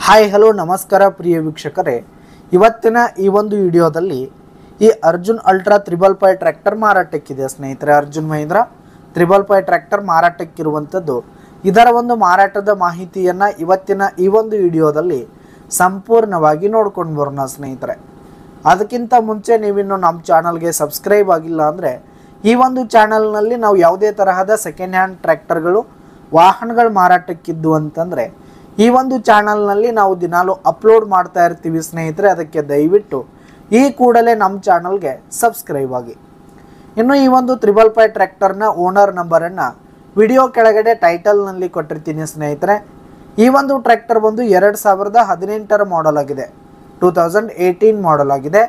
Hi hello ನಮಸ್ಕಾರ ಪ್ರಿಯ ವೀಕ್ಷಕರೇ, ಇವತ್ತಿನ ಈ ಒಂದು ವಿಡಿಯೋದಲ್ಲಿ ಈ ಅರ್ಜುನ್ ಅಲ್ಟ್ರಾ 555 ಟ್ರ್ಯಾಕ್ಟರ್ ಮಾರಾಟಕ್ಕಿದೆ ಸ್ನೇಹಿತರೆ. ಅರ್ಜುನ್ ಮಹೀಂದ್ರ 555 ಟ್ರ್ಯಾಕ್ಟರ್ ಮಾರಾಟಕ್ಕಿರುವಂಥದ್ದು. ಇದರ ಒಂದು ಮಾರಾಟದ ಮಾಹಿತಿಯನ್ನು ಇವತ್ತಿನ ಈ ಒಂದು ವಿಡಿಯೋದಲ್ಲಿ ಸಂಪೂರ್ಣವಾಗಿ ನೋಡ್ಕೊಂಡು ಬರೋಣ ಸ್ನೇಹಿತರೆ. ಅದಕ್ಕಿಂತ ಮುಂಚೆ ನೀವಿನ್ನು ನಮ್ಮ ಚಾನಲ್ಗೆ ಸಬ್ಸ್ಕ್ರೈಬ್ ಆಗಿಲ್ಲ ಅಂದರೆ ಈ ಒಂದು ಚಾನಲ್ನಲ್ಲಿ ನಾವು ಯಾವುದೇ ತರಹದ ಸೆಕೆಂಡ್ ಹ್ಯಾಂಡ್ ಟ್ರ್ಯಾಕ್ಟರ್ಗಳು ವಾಹನಗಳು ಮಾರಾಟಕ್ಕಿದ್ದು ಅಂತಂದರೆ ಈ ಒಂದು ಚಾನಲ್ನಲ್ಲಿ ನಾವು ದಿನಾಲು ಅಪ್ಲೋಡ್ ಮಾಡ್ತಾ ಇರ್ತೀವಿ ಸ್ನೇಹಿತರೆ. ಅದಕ್ಕೆ ದಯವಿಟ್ಟು ಈ ಕೂಡಲೇ ನಮ್ಮ ಚಾನಲ್ಗೆ ಸಬ್ಸ್ಕ್ರೈಬ್ ಆಗಿ. ಇನ್ನು ಈ ಒಂದು 555 ಟ್ರ್ಯಾಕ್ಟರ್ನ ಓನರ್ ನಂಬರನ್ನು ವಿಡಿಯೋ ಕೆಳಗಡೆ ಟೈಟಲ್ನಲ್ಲಿ ಕೊಟ್ಟಿರ್ತೀನಿ ಸ್ನೇಹಿತರೆ. ಈ ಒಂದು ಟ್ರ್ಯಾಕ್ಟರ್ ಬಂದು 2018 ಮಾಡೆಲ್ ಆಗಿದೆ, 2018 ಮಾಡೆಲ್ ಆಗಿದೆ.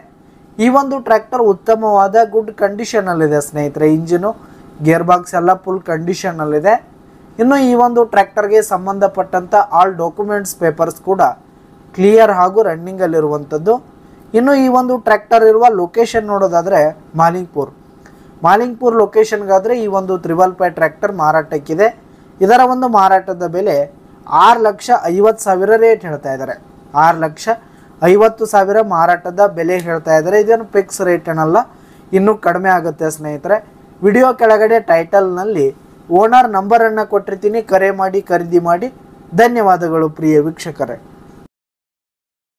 ಈ ಒಂದು ಟ್ರ್ಯಾಕ್ಟರ್ ಉತ್ತಮವಾದ ಗುಡ್ ಕಂಡೀಷನಲ್ಲಿದೆ ಸ್ನೇಹಿತರೆ. ಇಂಜಿನು ಗೇರ್ ಬಾಕ್ಸ್ ಎಲ್ಲ ಫುಲ್ ಕಂಡೀಷನಲ್ಲಿದೆ. ಇನ್ನು ಈ ಒಂದು ಟ್ರ್ಯಾಕ್ಟರ್ಗೆ ಸಂಬಂಧಪಟ್ಟಂಥ ಆಲ್ ಡಾಕ್ಯುಮೆಂಟ್ಸ್ ಪೇಪರ್ಸ್ ಕೂಡ ಕ್ಲಿಯರ್ ಹಾಗೂ ರನ್ನಿಂಗಲ್ಲಿರುವಂಥದ್ದು. ಇನ್ನು ಈ ಒಂದು ಟ್ರ್ಯಾಕ್ಟರ್ ಇರುವ ಲೊಕೇಶನ್ ನೋಡೋದಾದರೆ ಮಾಲಿಂಗ್ಪುರ್ ಲೊಕೇಶನ್ಗಾದರೆ ಈ ಒಂದು 555 ಟ್ರ್ಯಾಕ್ಟರ್ ಮಾರಾಟಕ್ಕಿದೆ. ಇದರ ಒಂದು ಮಾರಾಟದ ಬೆಲೆ 6,50,000 ರೇಟ್ ಹೇಳ್ತಾ ಇದ್ದಾರೆ. 6,50,000 ಮಾರಾಟದ ಬೆಲೆ ಹೇಳ್ತಾ ಇದ್ದಾರೆ. ಇದೇನು ಫಿಕ್ಸ್ ರೇಟ್ ಏನಲ್ಲ, ಇನ್ನೂ ಕಡಿಮೆ ಆಗುತ್ತೆ ಸ್ನೇಹಿತರೆ. ವಿಡಿಯೋ ಕೆಳಗಡೆ ಟೈಟಲ್ನಲ್ಲಿ ಓನರ್ ನಂಬರನ್ನು ಕೊಟ್ಟಿರ್ತೀನಿ, ಕರೆ ಮಾಡಿ ಖರೀದಿ ಮಾಡಿ. ಧನ್ಯವಾದಗಳು ಪ್ರಿಯ ವೀಕ್ಷಕರೇ.